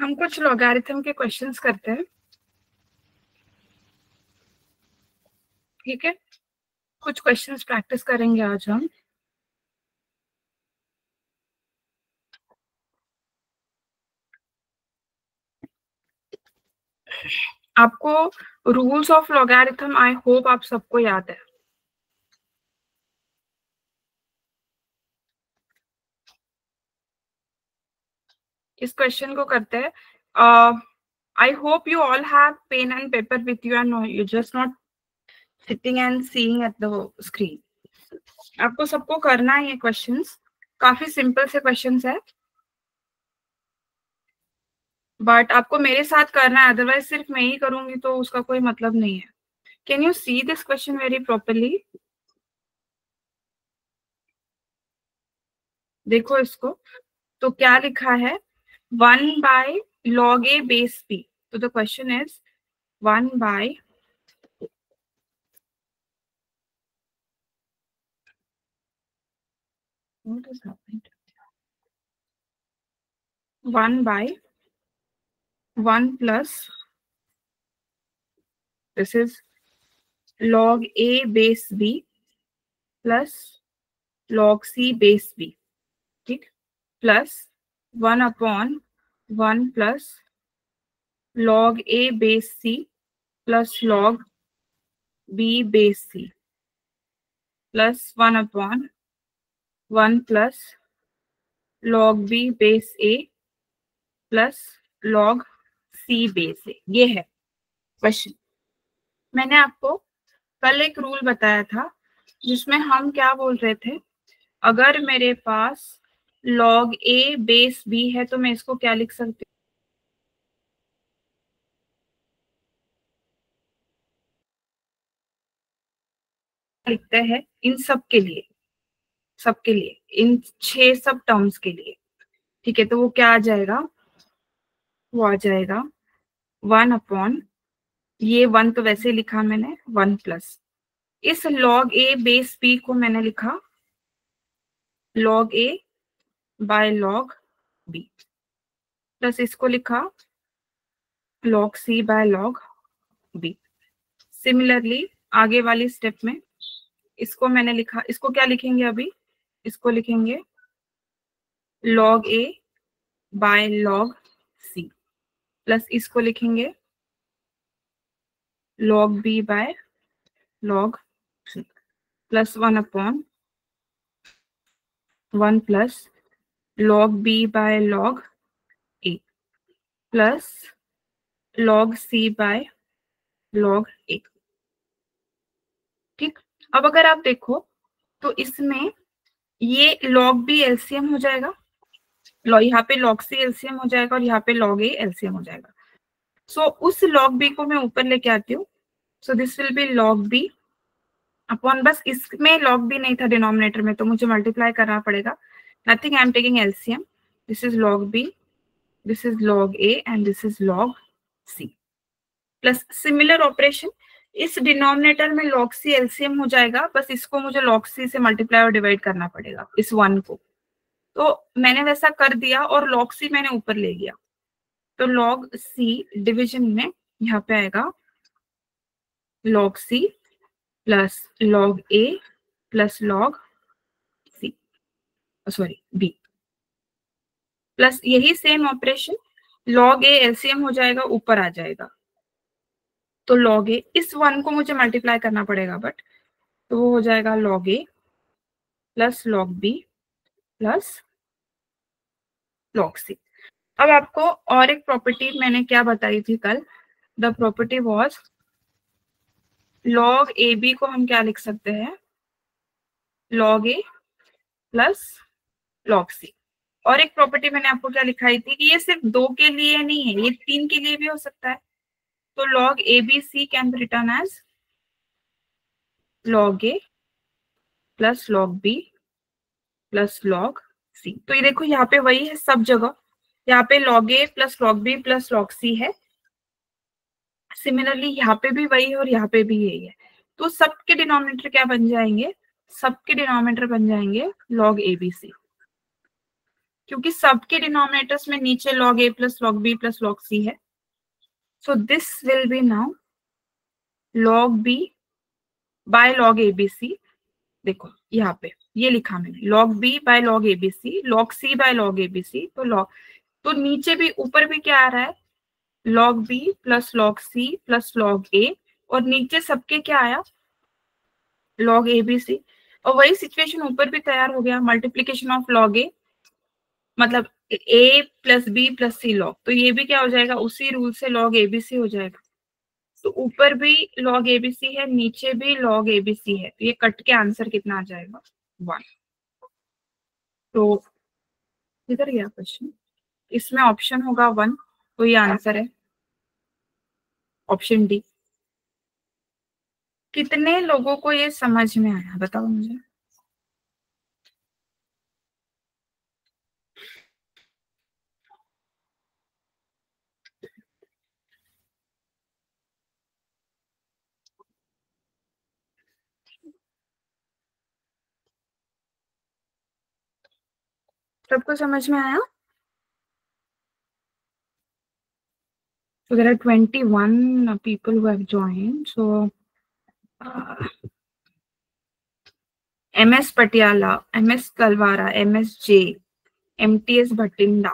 हम कुछ लॉगरिथम के क्वेश्चंस करते हैं, ठीक है। कुछ क्वेश्चंस प्रैक्टिस करेंगे आज हम। आपको rules of logarithm I hope आप सबको याद है। इस क्वेश्चन को करते हैं। I hope you all have pen and paper with you and you just not sitting and seeing at the screen. आपको सबको करना है ये क्वेश्चंस। काफी सिंपल से क्वेश्चंस है, बट आपको मेरे साथ करना है, अदरवाइज सिर्फ मैं ही करूंगी तो उसका कोई मतलब नहीं है। Can you see this question very properly? देखो इसको, तो क्या लिखा है, 1/log a base b। तो the question is 1 by what is happening? 1 by 1 plus this is log a base b plus log c base b, ठीक, plus 1/1 plus log a base c plus log b base c plus 1/1 plus log b base a plus log c base है। ये है question. मैंने आपको कल एक rule बताया था जिसमें हम क्या बोल रहे थे, अगर मेरे पास log a बेस b है तो मैं इसको क्या लिख सकती हूँ, लिखते हैं इन सब के लिए, सबके लिए, इन 6 सब टर्म्स के लिए, ठीक है। तो वो क्या आ जाएगा, वो आ जाएगा 1/, ये 1 तो वैसे ही लिखा मैंने, 1 प्लस इस log a बेस b को मैंने लिखा log a by log b plus इसको लिखा log c by log b। Similarly आगे वाली स्टेप में इसको मैंने लिखा, इसको क्या लिखेंगे अभी, इसको लिखेंगे log a by log c plus इसको लिखेंगे log b by log c plus 1/1 plus log b by log a plus log c by log a, ठीक। अब अगर आप देखो तो इसमें ये log b एलसीएम हो जाएगा, यहाँ पे log c एलसीएम हो जाएगा और यहाँ पे log a एलसीएम हो जाएगा। सो उस log b को मैं ऊपर लेके आती हूँ। So this will be log b upon, बस इसमें log b नहीं था डिनोमिनेटर में तो मुझे मल्टीप्लाई करना पड़ेगा। Nothing, I am taking LCM. This is log b, this is log a and this is log c plus similar operation, इस डिनोमिनेटर में log c एलसीएम हो जाएगा, बस इसको मुझे log c से मल्टीप्लाई और डिवाइड करना पड़ेगा इस 1 को। तो मैंने वैसा कर दिया और log c मैंने ऊपर ले गया, तो log c डिवीजन में यहाँ पे आएगा log c plus log a plus log c, sorry b, plus यही same operation log a LCM हो जाएगा, ऊपर आ जाएगा। तो log a, इस 1 को मुझे मल्टीप्लाई करना पड़ेगा बट, तो वो हो जाएगा log a plus log b plus log c। अब आपको और एक प्रॉपर्टी मैंने क्या बताई थी कल, the property was log ab को हम क्या लिख सकते हैं, log a plus log c। और एक प्रॉपर्टी मैंने आपको क्या लिखाई थी कि ये सिर्फ 2 के लिए नहीं है, ये 3 के लिए भी हो सकता है। तो log abc can be written as log a plus log b plus log c। तो ये देखो यहाँ पे वही है सब जगह, यहाँ पे log a plus log b plus log c है। सिमिलरली यहाँ पे भी वही है और यहाँ पे भी यही है। तो सबके डिनोमिनेटर क्या बन जाएंगे, सबके डिनोमिनेटर बन जाएंगे log abc, क्योंकि सबके डिनोमिनेटर्स में नीचे log a plus log b plus log c है. So this will be now log b by log abc. देखो यहाँ पे ये लिखा मैंने log b by log abc, log c by log abc. तो नीचे भी ऊपर भी क्या आ रहा है, log b plus log c plus log a, और नीचे सबके क्या आया, log abc. और वही सिचुएशन ऊपर भी तैयार हो गया, मल्टीप्लीकेशन ऑफ log a मतलब a plus b plus c log. तो ये भी क्या हो जाएगा, उसी रूल से log abc हो जाएगा. तो ऊपर भी log abc है, नीचे भी log abc है, तो ये कट के आंसर कितना आ जाएगा, 1. तो किधर गया क्वेश्चन, इसमें ऑप्शन होगा 1, तो ये आंसर है ऑप्शन डी. कितने लोगों को ये समझ में आया बताओ मुझे. सबको समझ में आया. So there are 21 people who have joined. So MS Patiala, MS Kalwara, MSJ, MTS Bhatinda,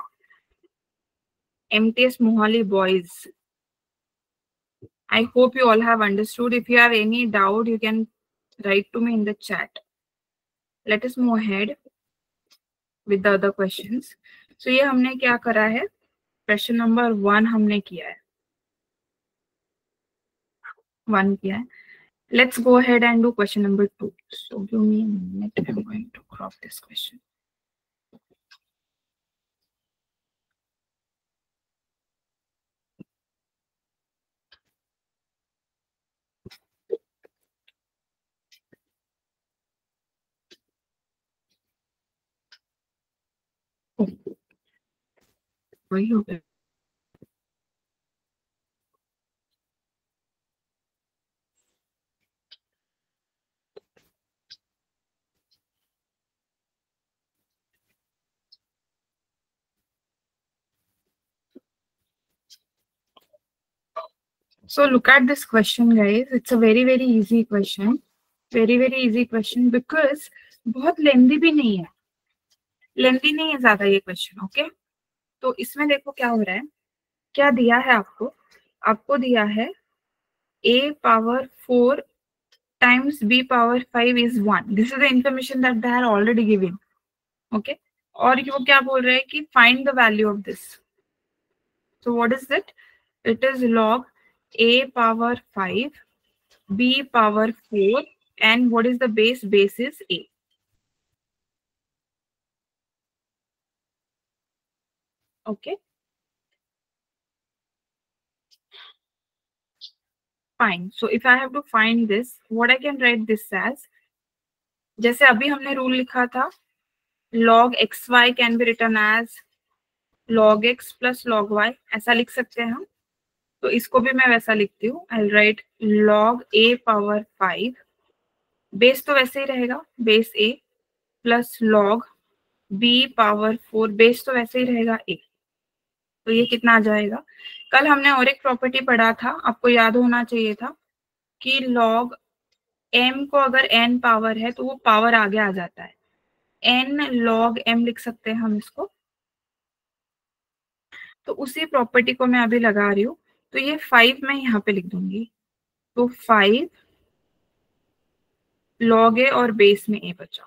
MTS Mohali boys. I hope you all have understood. If you have any doubt, you can write to me in the chat. Let us move ahead with the other questions. So ये हमने क्या करा है, question number 1 हमने किया है, 1 किया है. Let's go ahead and do question number 2. So give me a minute. I'm going to crop this question. वही हो गया. So look at this question, guys. It's a very easy question. Very easy question because बहुत लेंदी भी नहीं है, लेंदी नहीं है ज्यादा ये क्वेश्चन. ओके, तो इसमें देखो क्या हो रहा है, क्या दिया है आपको, आपको दिया है a power 4 times b power 5 is 1. This is the information that they are already giving. Okay, और वो क्या बोल रहे हैं कि find the value of this. So what is it? It is log a power 5, b power 4, and what is the base? Base is a. Okay, fine. So if I have to find this, what I can write this as, जैसे अभी हमने rule लिखा था, log xy can be written as log x plus log y, ऐसा लिख सकते हैं हम. तो इसको भी मैं वैसा लिखती हूँ. I'll write log a power 5, base तो वैसे ही रहेगा, base a, plus log b power 4, base तो वैसे ही रहेगा a. तो ये कितना आ जाएगा, कल हमने और एक प्रॉपर्टी पढ़ा था, आपको याद होना चाहिए था कि log m को अगर n पावर है तो वो पावर आगे आ जाता है, n log m लिख सकते हैं हम इसको. तो उसी प्रॉपर्टी को मैं अभी लगा रही हूँ. तो ये 5 मैं यहाँ पे लिख दूंगी. तो 5 log a और बेस में a बचा,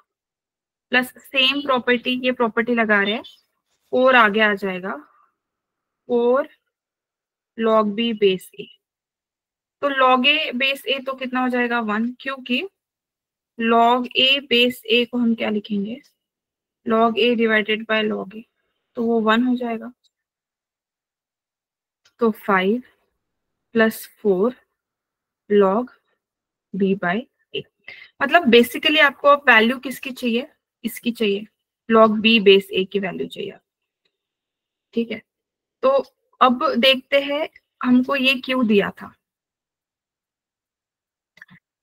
प्लस सेम प्रॉपर्टी, ये प्रॉपर्टी लगा रहे हैं, 4 आगे आ जाएगा, 4 log b बेस a. तो log a बेस a तो कितना हो जाएगा, 1, क्योंकि log a बेस a को हम क्या लिखेंगे, log a divided by log a, तो वो 1 हो जाएगा. तो 5 plus 4 log b by a. मतलब बेसिकली आपको अब वैल्यू किसकी चाहिए, इसकी चाहिए, log b बेस a की वैल्यू चाहिए. ठीक है, तो अब देखते हैं हमको ये क्यों दिया था.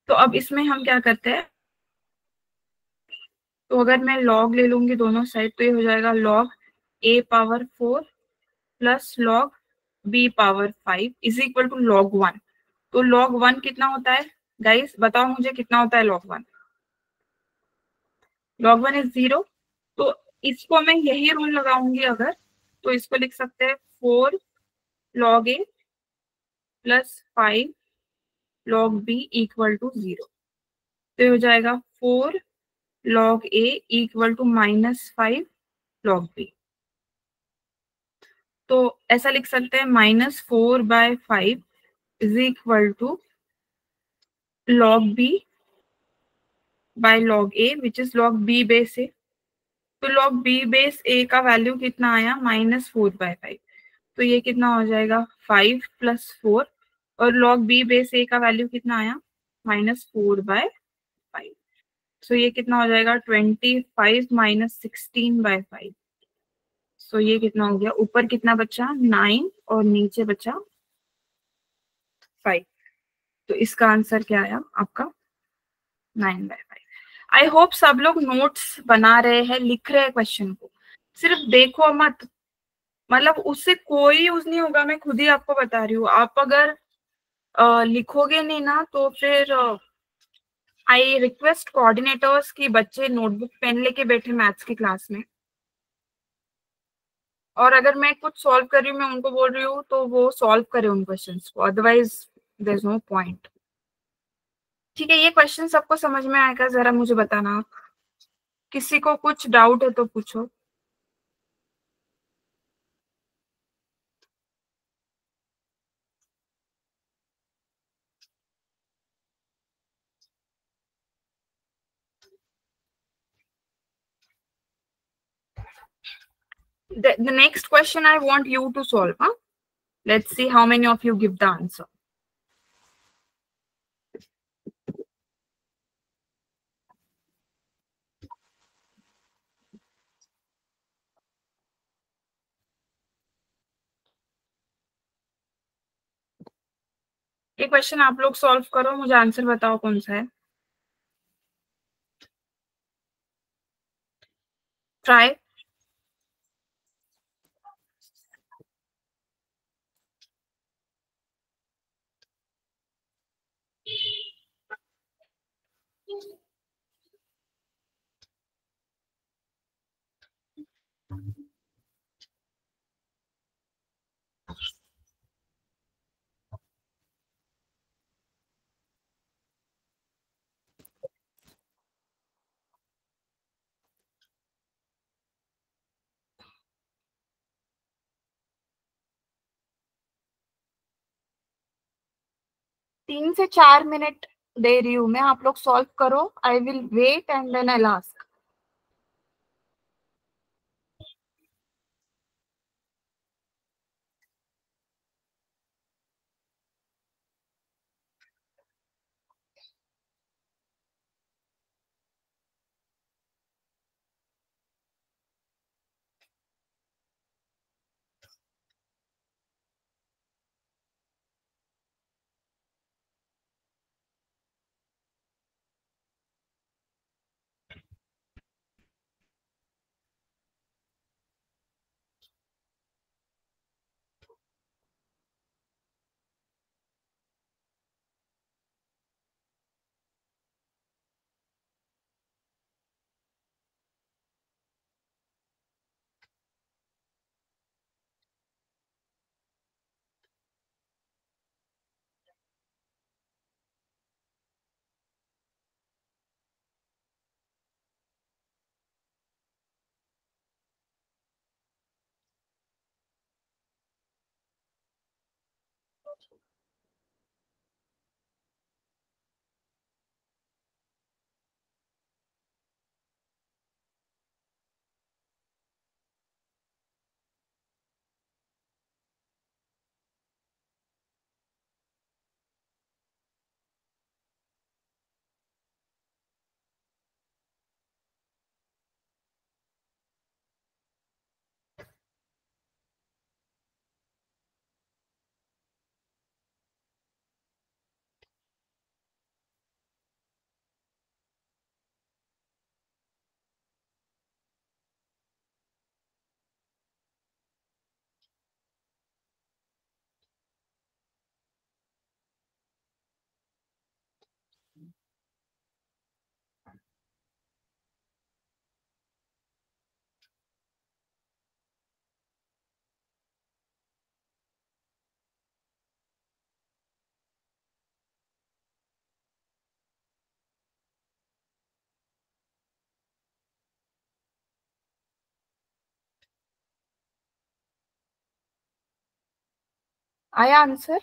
तो अब इसमें हम क्या करते हैं, तो अगर मैं log ले लूंगी दोनों साइड, तो ये हो जाएगा log a power 4 plus log b power 5 is equal to log 1। तो log 1 कितना होता है गाइस, बताओ मुझे कितना होता है log 1? log 1 is 0। तो इसको मैं यही रूल लगाऊंगी अगर, तो इसको लिख सकते हैं 4 log a plus 5 log b equal to 0। तो ये हो जाएगा 4 log a equal to -5 log b। तो ऐसा लिख सकते हैं -4/5 is equal to log b by log a which is log b base a। तो log b बेस a का वैल्यू कितना आया, -4/5। तो ये कितना हो जाएगा 5 + 4, और log b बेस a का वैल्यू कितना आया, -4/5। सो ये कितना हो जाएगा 25 - 16/5। सो ये कितना हो गया, ऊपर कितना बचा 9 और नीचे बचा 5। तो इसका आंसर क्या आया आपका 9/5। आई होप सब लोग नोट्स बना रहे हैं, लिख रहे हैं क्वेश्चन को, सिर्फ देखो मत, मतलब उससे कोई यूज नहीं होगा, मैं खुद ही आपको बता रही हूँ। आप अगर लिखोगे नहीं ना तो फिर आई रिक्वेस्ट कोऑर्डिनेटर्स की बच्चे नोटबुक पेन लेके बैठे मैथ्स की क्लास में, और अगर मैं कुछ सॉल्व कर रही हूँ, मैं उनको बोल रही हूँ तो वो सॉल्व करे उन क्वेश्चंस को, otherwise there is no point. ठीक है, ये क्वेश्चन सबको समझ में आएगा, जरा मुझे बताना आप, किसी को कुछ डाउट है तो पूछो। The next question I want you to solve, huh? Let's see how many of you give the answer. ये क्वेश्चन आप लोग सॉल्व करो, मुझे आंसर बताओ कौन सा है। ट्राई। तीन से 4 मिनट दे रही हूँ मैं, आप लोग सॉल्व करो, I will wait and then I ask. आया answer?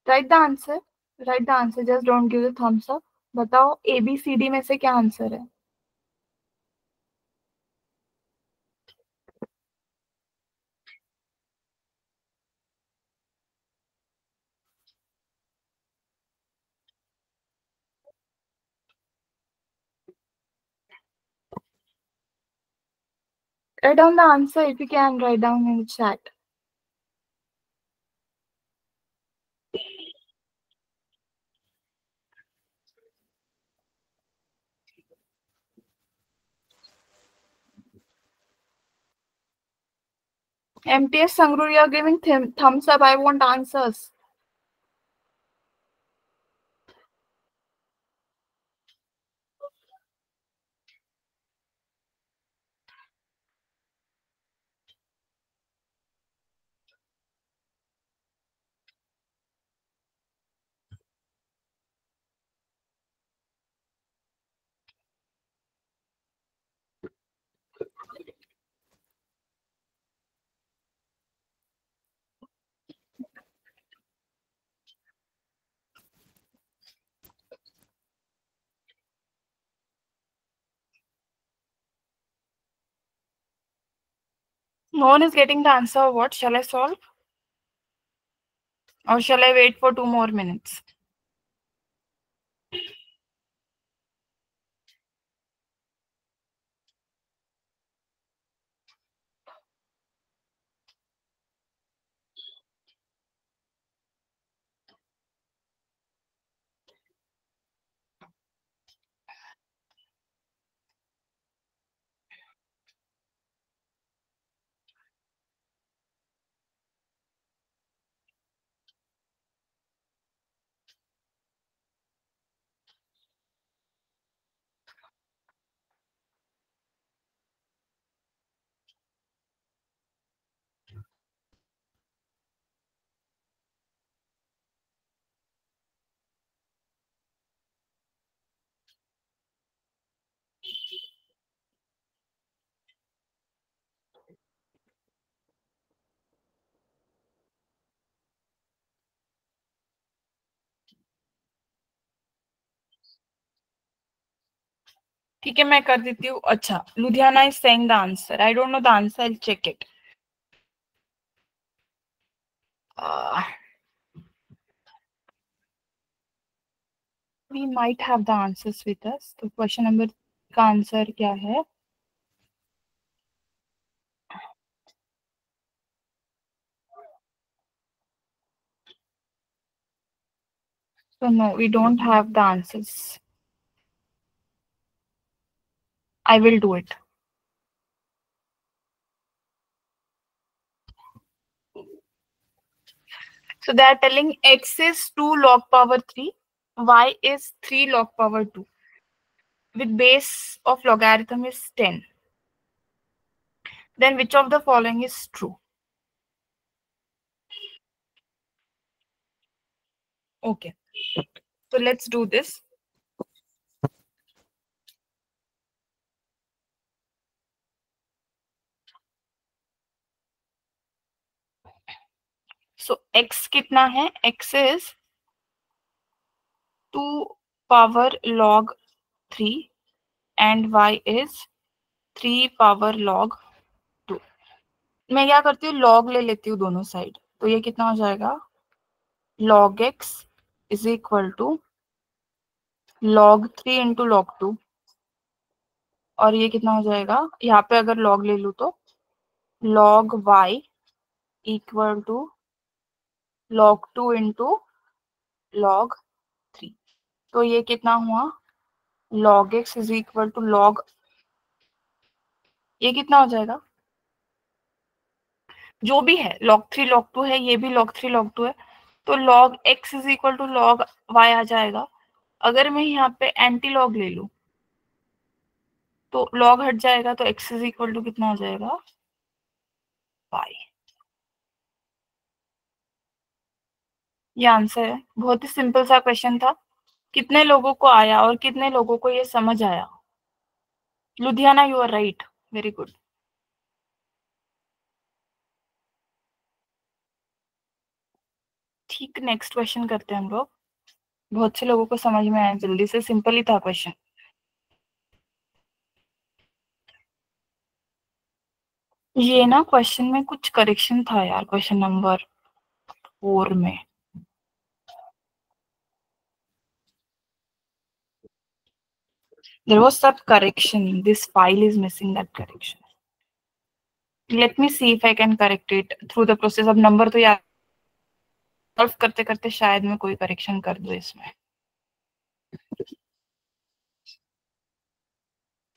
Write the answer, write the answer, just don't give the thumbs up. बताओ ABCD में से क्या आंसर है? Write down the answer if you can. Write down in the chat. MTS Sangrur, you are giving thumbs up. I want answers. No one is getting the answer. What shall I solve? Or shall I wait for 2 more minutes? ठीक है, मैं कर देती हूँ। अच्छा, Ludhiana is saying the answer. I don't know the answer, I will check it. We might have the answers with us. तो question number का answer क्या है? So no, we don't have the answers. I will do it. So they are telling x is 2 log power 3, y is 3 log power 2, with base of logarithm is 10. Then which of the following is true? Okay, so let's do this. So x कितना है? X is 2 power log 3 and y is 3 power log 2. मैं क्या करती हूँ, log ले लेती हूँ दोनों साइड। तो ये कितना हो जाएगा? log x is equal to log 3 into log 2. और ये कितना हो जाएगा? यहाँ पे अगर log ले लूँ तो log y equal to log 2 into log 3. तो ये कितना हुआ? log x is equal to log, ये कितना हो जाएगा? जो भी है, log 3 log 2 है, ये भी log 3 log 2 है, तो log x is equal to log y आ जाएगा। अगर मैं यहाँ पे एंटी लॉग ले लूं तो लॉग हट जाएगा तो x इज इक्वल टू कितना आ जाएगा, पाई। ये आंसर है। बहुत ही सिंपल सा क्वेश्चन था। कितने लोगों को आया और कितने लोगों को ये समझ आया? Ludhiana, you are right, very good. ठीक, नेक्स्ट क्वेश्चन करते हैं हम लोग। बहुत से लोगों को समझ में आया जल्दी से, सिंपल ही था क्वेश्चन। ये ना क्वेश्चन में कुछ करेक्शन था यार, क्वेश्चन नंबर 4 में। There was some correction. This file is missing that correction. Let me see if I can correct it through the process. अब नंबर तो याद सॉल्व करते करते शायद मैं कोई करेक्शन कर दूं इसमें।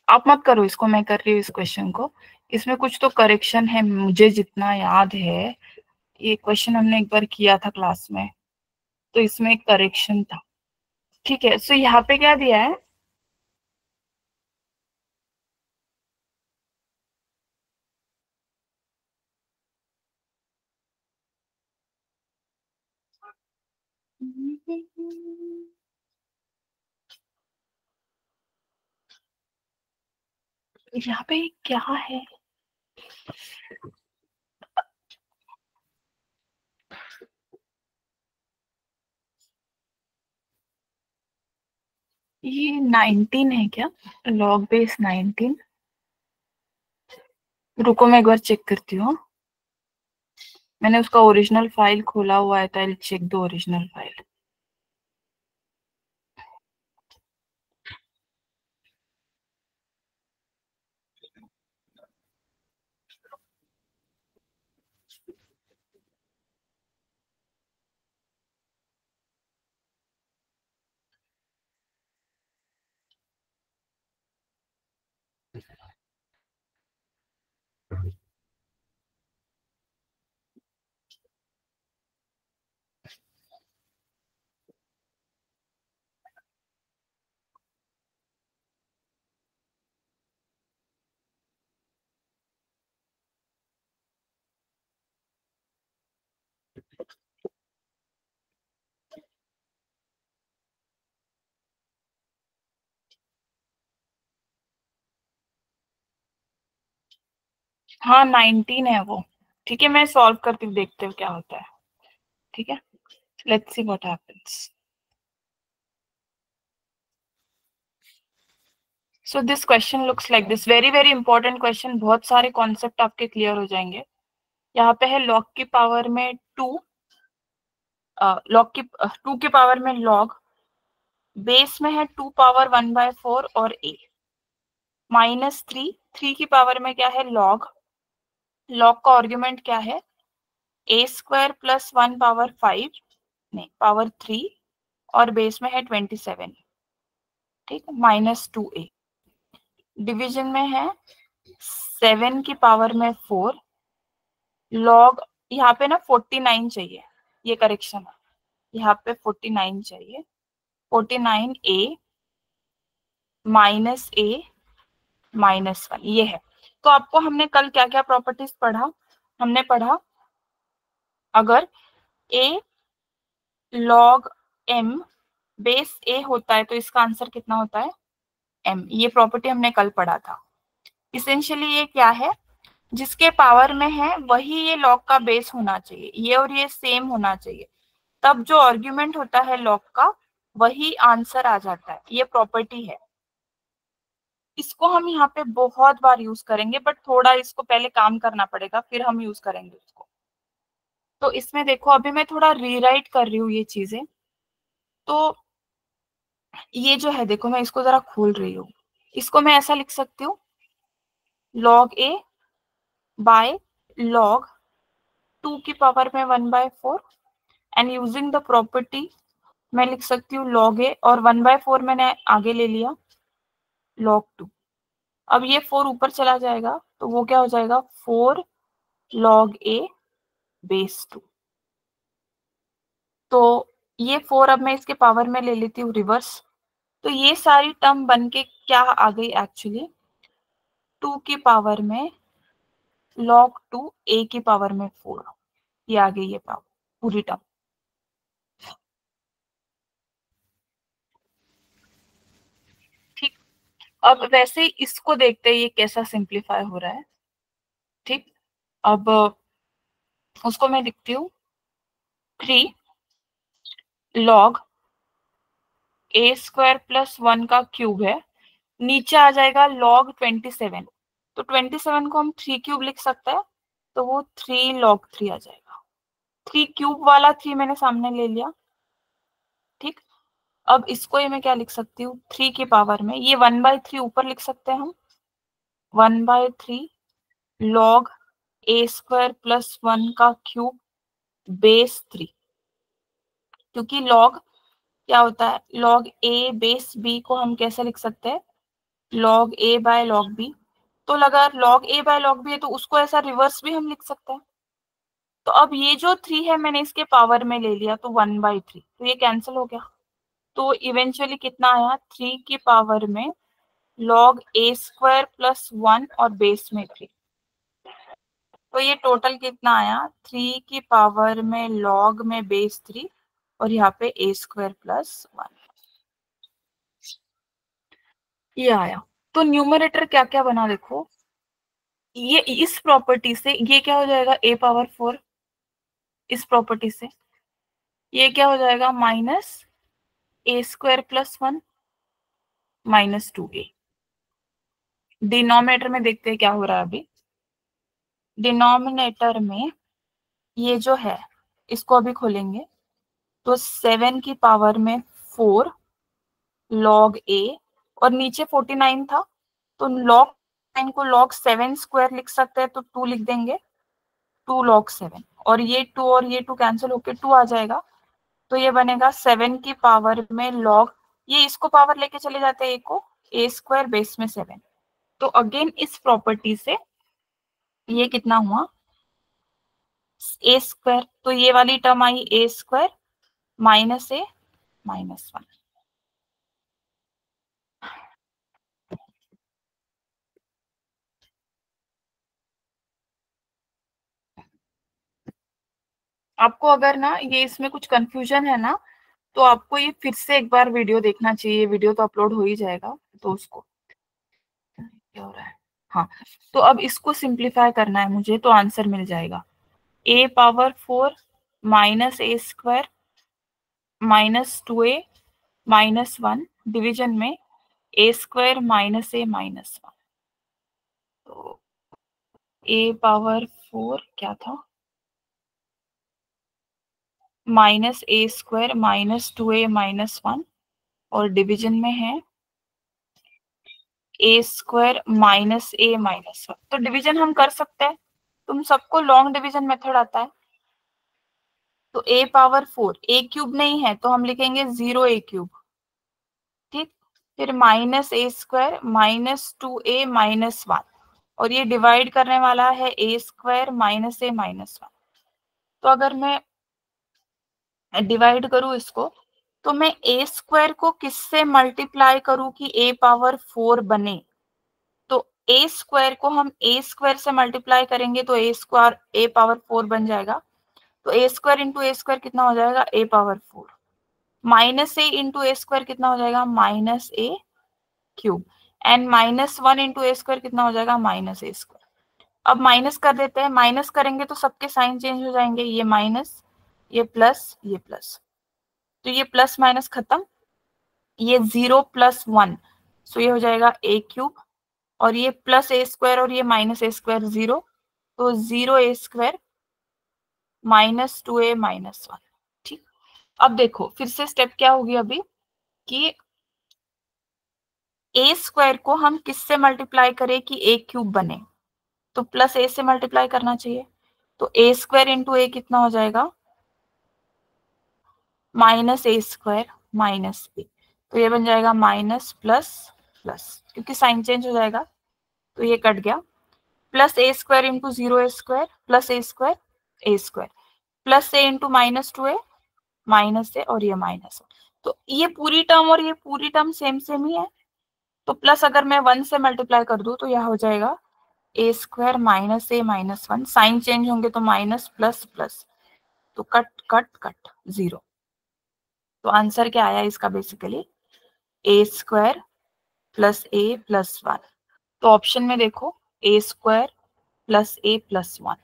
आप मत करो इसको, मैं कर रही हूँ इस क्वेश्चन को। इसमें कुछ तो करेक्शन है, मुझे जितना याद है। ये क्वेश्चन हमने एक बार किया था क्लास में, तो इसमें एक करेक्शन था। ठीक है, सो यहाँ पे क्या दिया है? यहाँ पे क्या है? ये 19 है क्या? Log base 19। रुको मैं एक बार चेक करती हूँ। मैंने उसका ओरिजिनल फाइल खोला हुआ है, तो चेक द ओरिजिनल फाइल। हाँ 19 है वो। ठीक है, मैं सॉल्व करके देखते हैं क्या होता है। ठीक है, let's see what happens. So this question looks like this, very very important question. बहुत सारे कॉन्सेप्ट आपके क्लियर हो जाएंगे। यहाँ पे है लॉग की पावर में 2, लॉग की 2 की पावर में लॉग, बेस में है 2 पावर 1/4 और a, -3, 3 की पावर में क्या है? लॉग। लॉग का आर्ग्यूमेंट क्या है? a² + 1 पावर 5, नहीं पावर 3, और बेस में है 27। ठीक है, -2a। डिवीजन में है 7 की पावर में 4, लॉग। यहाँ पे ना 49 चाहिए, ये करेक्शन है। यहाँ पे 49 चाहिए, 49a -a -1 ये है। तो आपको हमने कल क्या क्या प्रॉपर्टीज पढ़ा? हमने पढ़ा अगर a log m base a होता है तो इसका आंसर कितना होता है? m। ये प्रॉपर्टी हमने कल पढ़ा था। इसेंशियली ये क्या है? जिसके पावर में है वही ये लॉग का बेस होना चाहिए, ये और ये सेम होना चाहिए, तब जो आर्ग्यूमेंट होता है लॉग का वही आंसर आ जाता है। ये प्रॉपर्टी है। इसको हम यहाँ पे बहुत बार यूज करेंगे, बट थोड़ा इसको पहले काम करना पड़ेगा, फिर हम यूज करेंगे उसको। तो इसमें देखो, अभी मैं थोड़ा रीराइट कर रही हूँ ये चीजें। तो ये जो है, देखो मैं इसको जरा खोल रही हूँ। इसको मैं ऐसा लिख सकती हूँ, log a बाय log 2 की पावर में 1/4, एंड यूजिंग द प्रॉपर्टी मैं लिख सकती हूँ log a, और 1/4 मैंने आगे ले लिया, log 2। अब ये 4 ऊपर चला जाएगा तो वो क्या हो जाएगा? 4 log a बेस 2। तो ये 4 अब मैं इसके पावर में ले लेती हूँ रिवर्स। तो ये सारी टर्म बन के क्या आ गई एक्चुअली? 2 की पावर में log 2 a की पावर में 4, ये आ गई ये पावर पूरी टर्म। ठीक, अब वैसे ही इसको देखते हैं ये कैसा सिंप्लीफाई हो रहा है। ठीक, अब उसको मैं लिखती हूँ 3 log a स्क्वायर प्लस 1 का क्यूब है, नीचे आ जाएगा log 27, तो 27 को हम 3 क्यूब लिख सकते हैं, तो वो 3 log 3 आ जाएगा। 3 क्यूब वाला 3 मैंने सामने ले लिया। ठीक, अब इसको ये मैं क्या लिख सकती हूँ, 3 की पावर में ये 1/3 ऊपर लिख सकते हैं हम, 1/3 log a स्क्वायर प्लस 1 का क्यूब बेस 3, क्योंकि log क्या होता है, log a बेस b को हम कैसे लिख सकते हैं, log a by log b, तो अगर log a by log b है तो उसको ऐसा रिवर्स भी हम लिख सकते हैं। तो अब ये जो 3 है मैंने इसके पावर में ले लिया, तो 1/3, तो ये कैंसिल हो गया। तो इवेंचुअली कितना आया, 3 की पावर में log a स्क्वायर प्लस 1 और बेस में 3, तो ये टोटल कितना आया, 3 की पावर में log में बेस 3 और यहाँ पे a स्क्वायर प्लस 1, ये आया। तो न्यूमरेटर क्या क्या बना देखो, ये इस प्रॉपर्टी से ये क्या हो जाएगा a पावर 4, इस प्रॉपर्टी से ये क्या हो जाएगा minus a square plus 1 minus 2a। Denominator में देखते हैं क्या हो रहा है अभी, डिनोमिनेटर में ये जो है इसको अभी खोलेंगे, तो 7 की पावर में 4 log a, और नीचे 49 था, तो log 9 को log 7 स्क्वायर लिख सकते हैं, तो 2 लिख देंगे, 2 log 7, और ये 2 और ये 2 कैंसिल होके 2 आ जाएगा, तो ये बनेगा 7 की पावर में log, ये इसको पावर लेके चले जाते हैं a को, a स्क्वायर बेस में 7, तो अगेन इस प्रॉपर्टी से ये कितना हुआ a स्क्वायर, तो ये वाली term I a square minus a minus 1। आपको अगर ना ये इसमें कुछ कंफ्यूजन है ना, तो आपको ये फिर से एक बार वीडियो देखना चाहिए, वीडियो तो अपलोड हो ही जाएगा, तो उसको क्या हो रहा है, हाँ, तो अब इसको सिंप्लीफाई करना है मुझे, तो आंसर मिल जाएगा a power 4 minus a square minus 2a minus 1 division में a square minus a minus 1, तो a पावर 4 क्या था minus a square minus 2a minus 1, और डिवीजन में है a square minus a minus 1, तो डिवीजन हम कर सकते हैं, तुम सबको लॉन्ग डिवीजन मेथड आता है, तो a पावर 4 a क्यूब नहीं है तो हम लिखेंगे 0 a क्यूब, ठीक, फिर minus a square minus 2a minus 1, और ये डिवाइड करने वाला है a square minus a minus 1, तो अगर मैं डिवाइड करूं इसको, तो मैं a स्क्वायर को किससे मल्टीप्लाई करूं कि a पावर 4 बने, तो a स्क्वायर को हम a स्क्वायर से मल्टीप्लाई करेंगे तो a स्क्वायर a पावर 4 बन जाएगा, तो a square into a square कितना हो जाएगा a power 4, minus a into a square कितना हो जाएगा minus a cube, and minus 1 into a square कितना हो जाएगा माइनस a स्क्वायर। अब माइनस कर देते हैं, माइनस करेंगे तो सबके साइन चेंज हो जाएंगे, ये माइनस ये प्लस ये प्लस, तो ये प्लस माइनस खत्म, ये 0 प्लस 1, सो ये हो जाएगा a क्यूब, और ये प्लस a स्क्वायर और ये माइनस a स्क्वायर 0, तो 0 a square minus 2a minus 1। ठीक, अब देखो फिर से स्टेप क्या होगी अभी, कि a स्क्वायर को हम किससे मल्टीप्लाई करें कि a क्यूब बने, तो प्लस a से मल्टीप्लाई करना चाहिए, तो a स्क्वायर इंटू a कितना हो जाएगा minus a square minus b, तो ये बन जाएगा माइनस प्लस प्लस, क्योंकि साइन चेंज हो जाएगा तो ये कट गया, plus a square into 0 a square plus a square plus a into minus 2a minus a, और ये माइनस, तो ये पूरी टर्म और ये पूरी टर्म सेम सेम ही है, तो प्लस अगर मैं 1 से मल्टीप्लाई कर दूं तो यह हो जाएगा ए स्क्वायर माइनस ए माइनस 1, साइन चेंज होंगे तो माइनस प्लस प्लस, तो कट कट कट 0। तो आंसर क्या आया इसका बेसिकली ए स्क्वायर प्लस ए प्लस 1। तो ऑप्शन में देखो ए स्क्वायर प्लस ए प्लस 1,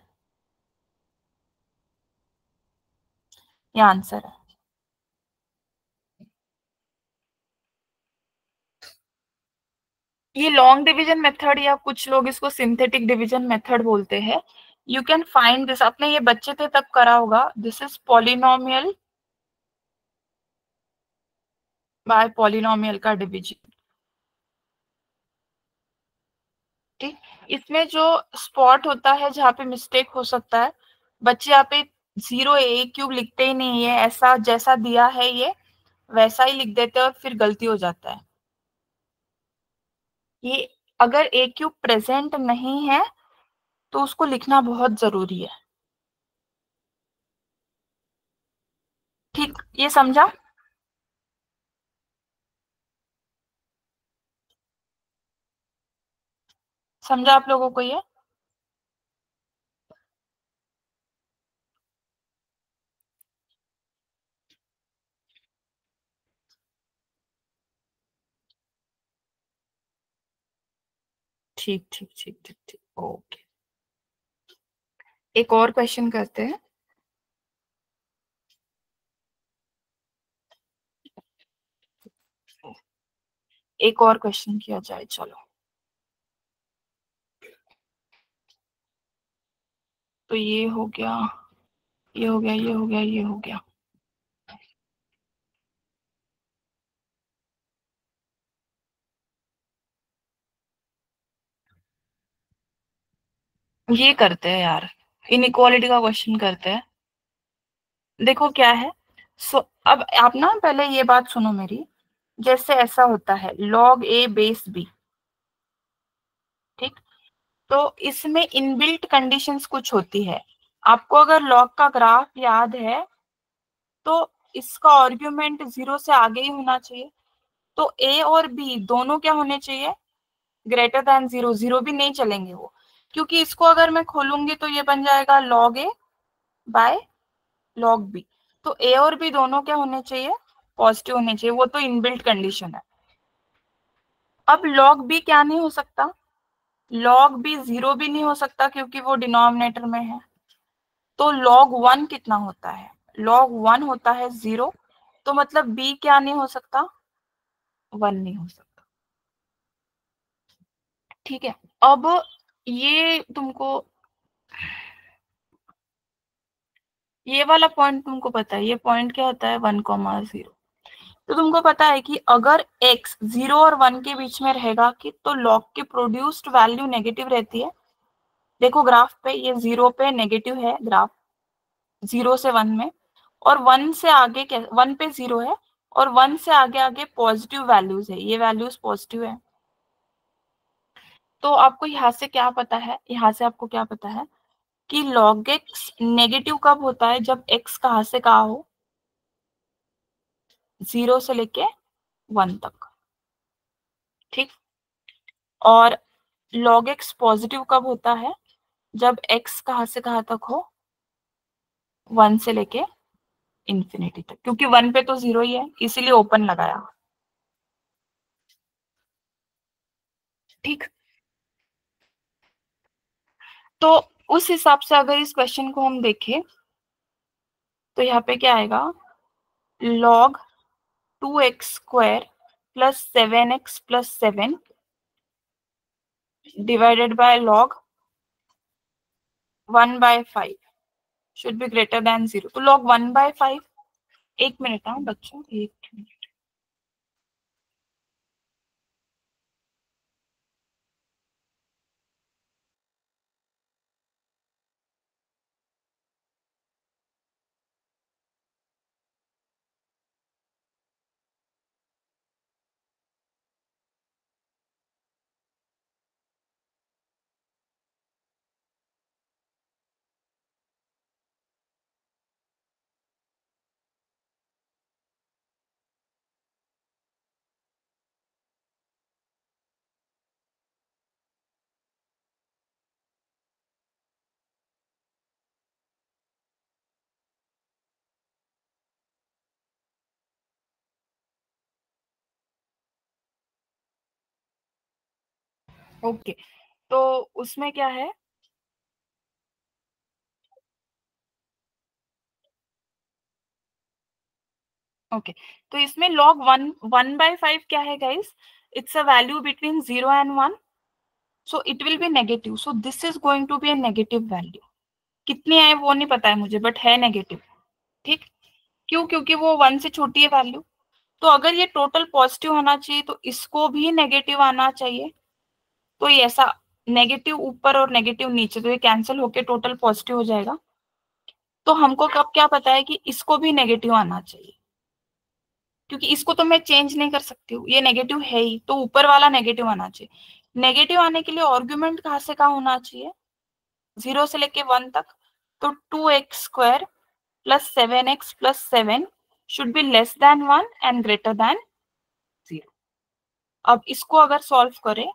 ये आंसर है। ये लॉन्ग डिवीजन मेथड या कुछ लोग इसको सिंथेटिक डिवीजन मेथड बोलते हैं। यू कैन फाइंड दिस, आपने ये बच्चे थे तब करा होगा, this is polynomial bye polynomial का डिवीजन। ठीक, इसमें जो स्पॉट होता है जहाँ पे मिस्टेक हो सकता है, बच्चे यहाँ पे 0 a³ लिखते ही नहीं है, ऐसा जैसा दिया है ये वैसा ही लिख देते हैं और फिर गलती हो जाता है। ये अगर a³ प्रेजेंट नहीं है तो उसको लिखना बहुत जरूरी है। ठीक, ये समझा? समझा आप लोगों को ये? ठीक ठीक ठीक ठीक ठीक, ओके। एक और क्वेश्चन करते हैं। एक और क्वेश्चन किया जाए, चलो। तो ये हो गया, ये हो गया, ये हो गया, ये हो गया। ये करते हैं यार, इनइक्वालिटी का क्वेश्चन करते हैं। देखो क्या है, अब आप ना पहले ये बात सुनो मेरी। जैसे ऐसा होता है log a बेस b, ठीक, तो इसमें इनबिल्ट कंडीशंस कुछ होती है। आपको अगर log का ग्राफ याद है तो इसका आर्ग्यूमेंट 0 से आगे ही होना चाहिए। तो a और b दोनों क्या होने चाहिए, ग्रेटर देन 0, 0 भी नहीं चलेंगे वो, क्योंकि इसको अगर मैं खोलूंगी तो ये बन जाएगा log a by log b। तो a और b दोनों क्या होने चाहिए, पॉजिटिव होने चाहिए, वो तो इनबिल्ट कंडीशन है। अब log b क्या नहीं हो सकता, log b 0 भी नहीं हो सकता क्योंकि वो डिनोमिनेटर में है। तो log 1 कितना होता है, log 1 होता है 0, तो मतलब b क्या नहीं हो सकता, 1 नहीं हो सकता। ठीक है, अब ये तुमको, ये वाला पॉइंट तुमको पता है, ये पॉइंट क्या होता है 1,0। तो तुमको पता है कि अगर x 0 और 1 के बीच में रहेगा कि तो log की प्रोड्यूस्ड वैल्यू नेगेटिव रहती है। देखो ग्राफ पे ये 0 पे नेगेटिव है ग्राफ, 0 से 1 में, और 1 से आगे 1 पे 0 है, और 1 से आगे आगे पॉजिटिव वैल्यूज है, ये वैल्यूज पॉजिटिव है। तो आपको यहाँ से क्या पता है, यहाँ से आपको क्या पता है कि log x नेगेटिव कब होता है, जब x कहाँ से कहाँ हो, 0 से लेके 1 तक। ठीक, और log x पॉजिटिव कब होता है, जब x कहाँ से कहाँ तक हो, 1 से लेके इंफिनिटी तक, क्योंकि 1 पे तो 0 ही है इसीलिए ओपन लगाया। ठीक, तो उस हिसाब से अगर इस क्वेश्चन को हम देखें तो यहाँ पे क्या आएगा, log 2x square plus 7x plus 7 divided by log 1/5 should be greater than 0। तो log 1/5, एक मिनट हाँ बच्चों, एक मिनट। ओके, तो उसमें क्या है, ओके तो इसमें log 1/5 क्या है guys, it's a value between 0 and 1, so it will be negative, so this is going to be a negative value। कितनी है वो नहीं पता है मुझे, बट है नेगेटिव। ठीक, क्यों, क्योंकि वो 1 से छोटी है वैल्यू। तो अगर ये टोटल पॉजिटिव होना चाहिए तो इसको भी नेगेटिव आना चाहिए। तो ये ऐसा नेगेटिव ऊपर और नेगेटिव नीचे, तो ये कैंसिल होके टोटल पॉजिटिव हो जाएगा। तो हमको कब क्या पता है कि इसको भी नेगेटिव आना चाहिए, क्योंकि इसको तो मैं चेंज नहीं कर सकती हूँ, ये नेगेटिव है ही, तो ऊपर वाला नेगेटिव आना चाहिए। नेगेटिव आने के लिए आर्गुमेंट कहाँ से कहाँ होना चाहिए, 0 से लेके 1 तक। तो 2x² plus 7x plus 7 should be less than 1 and greater than 0। अब इसको अगर सॉल्व करें,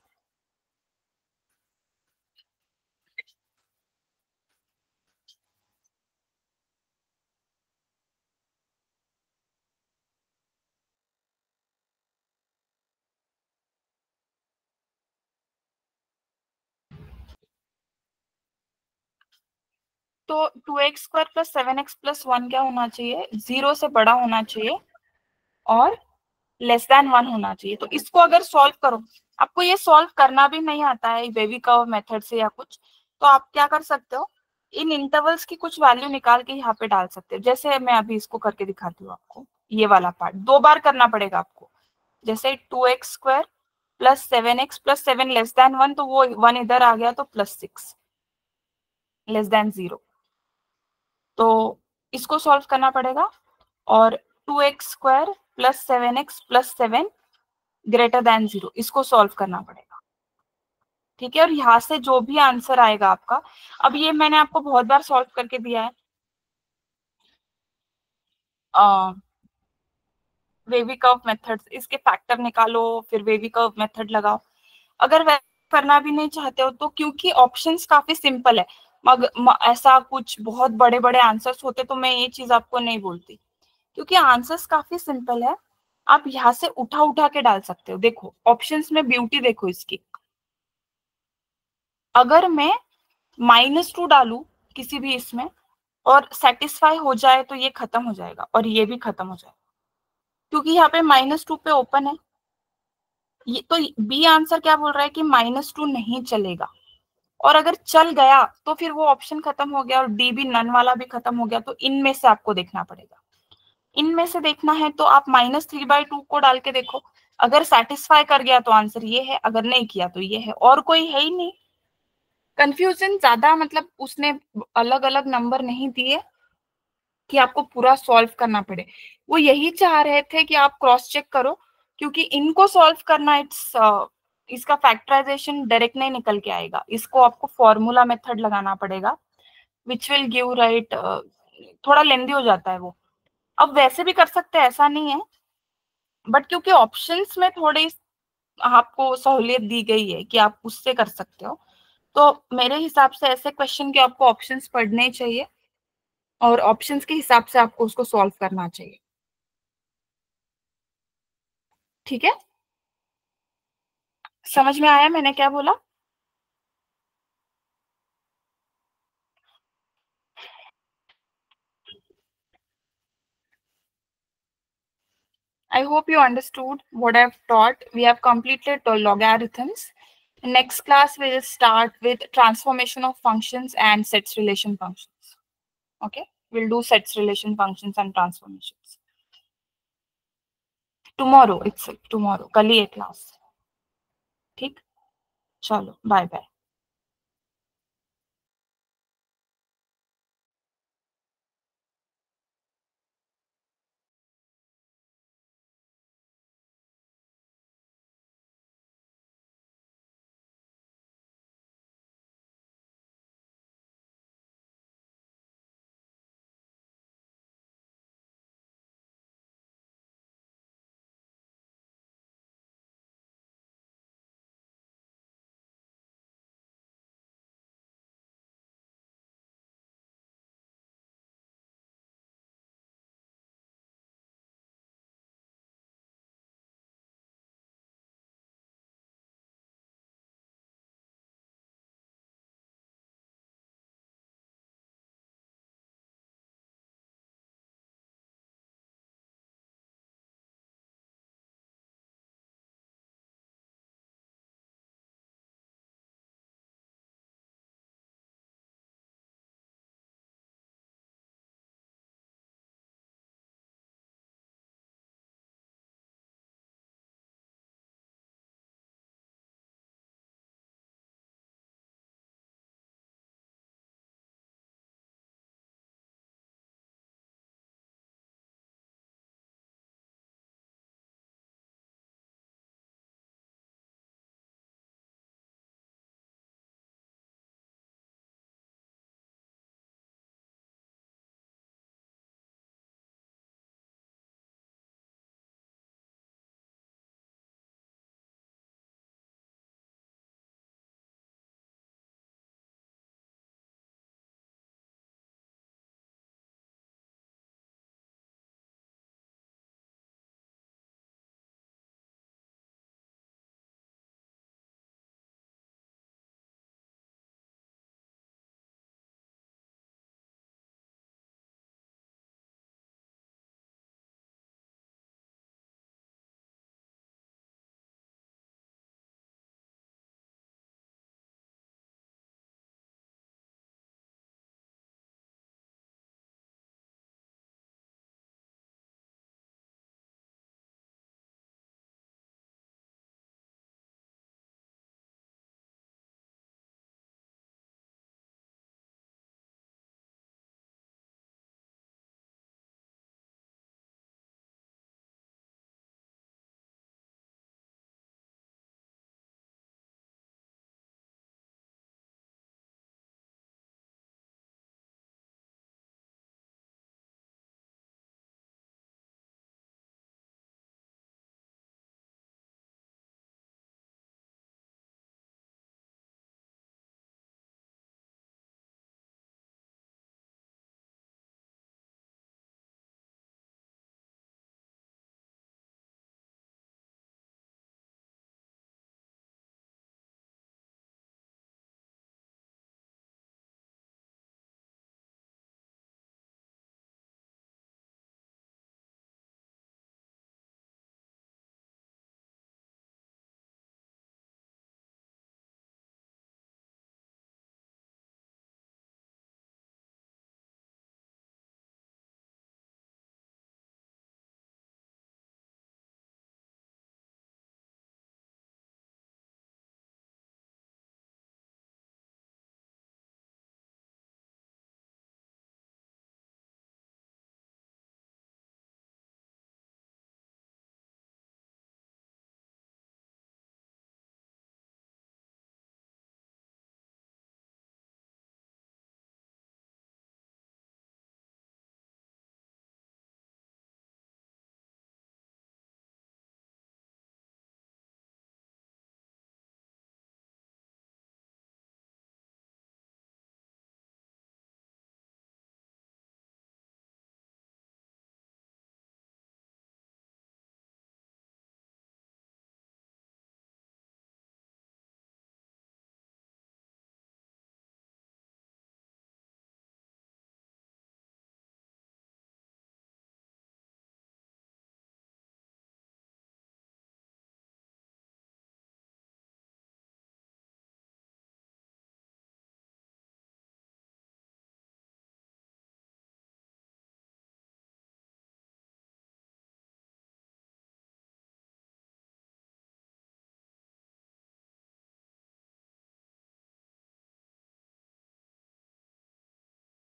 तो 2x² प्लस 7x प्लस 1 क्या होना चाहिए, 0 से बड़ा होना चाहिए और लेस देन 1 होना चाहिए। तो इसको अगर सॉल्व करो, आपको ये सॉल्व करना भी नहीं आता है वेवी कर्व मेथड से या कुछ, तो आप क्या कर सकते हो, इन इंटरवल्स की कुछ वैल्यू निकाल के यहाँ पे डाल सकते हो। जैसे मैं अभी इसको करके दिखाती हूँ आपको, ये वाला पार्ट 2 बार करना पड़ेगा आपको। जैसे 2x² plus 7x plus 7 less than 1, तो वो 1 इधर आ गया, तो +6 लेस देन 0। तो इसको सॉल्व करना पड़ेगा। और 2x² plus 7x plus 7 greater than 0, इसको सॉल्व करना पड़ेगा। ठीक है, और यहाँ से जो भी आंसर आएगा आपका, अब ये मैंने आपको बहुत बार सॉल्व करके दिया है, वेवी कर्व मेथड, इसके फैक्टर निकालो, फिर वेवी कर्व मेथड लगाओ। अगर वैसा करना भी नहीं चाहते हो, तो क्योंकि ऑप्शंस काफी सिंपल है, ऐसा कुछ बहुत बड़े बड़े आंसर्स होते तो मैं ये चीज आपको नहीं बोलती, क्योंकि आंसर्स काफी सिंपल है। आप यहाँ से उठा उठा के डाल सकते हो। देखो ऑप्शंस में ब्यूटी देखो इसकी, अगर मैं -2 डालू किसी भी इसमें और सेटिस्फाई हो जाए, तो ये खत्म हो जाएगा और ये भी खत्म हो जाएगा, क्योंकि यहाँ पे -2 पे ओपन है। ये तो बी आंसर क्या बोल रहा है कि -2 नहीं चलेगा, और अगर चल गया तो फिर वो ऑप्शन खत्म हो गया और डी भी, नन वाला भी खत्म हो गया। तो इनमें से आपको देखना पड़ेगा, इनमें से देखना है तो आप -3/2 को डाल के देखो, अगर सेटिस्फाई कर गया तो आंसर ये है, अगर नहीं किया तो ये है, और कोई है ही नहीं। कंफ्यूजन ज्यादा, मतलब उसने अलग अलग नंबर नहीं दिए कि आपको पूरा सॉल्व करना पड़े, वो यही चाह रहे थे कि आप क्रॉस चेक करो, क्योंकि इनको सॉल्व करना, इसका फैक्टराइजेशन डायरेक्ट नहीं निकल के आएगा, इसको आपको फॉर्मूला मेथड लगाना पड़ेगा, विच विल गिव राइट, थोड़ा लेंदी हो जाता है वो। अब वैसे भी कर सकते हैं, ऐसा नहीं है, बट क्योंकि ऑप्शंस में थोड़ी आपको सहूलियत दी गई है कि आप उससे कर सकते हो, तो मेरे हिसाब से ऐसे क्वेश्चन के आपको ऑप्शंस पढ़ने चाहिए और ऑप्शंस के हिसाब से आपको उसको सॉल्व करना चाहिए। ठीक है, समझ में आया मैंने क्या बोला? I hope you understood what I've taught. We have completed the logarithms. Next class we'll start with transformation of functions and sets relation functions. Okay, we'll do sets relation functions and transformations tomorrow itself, tomorrow कल ही है class। ठीक, चलो bye bye.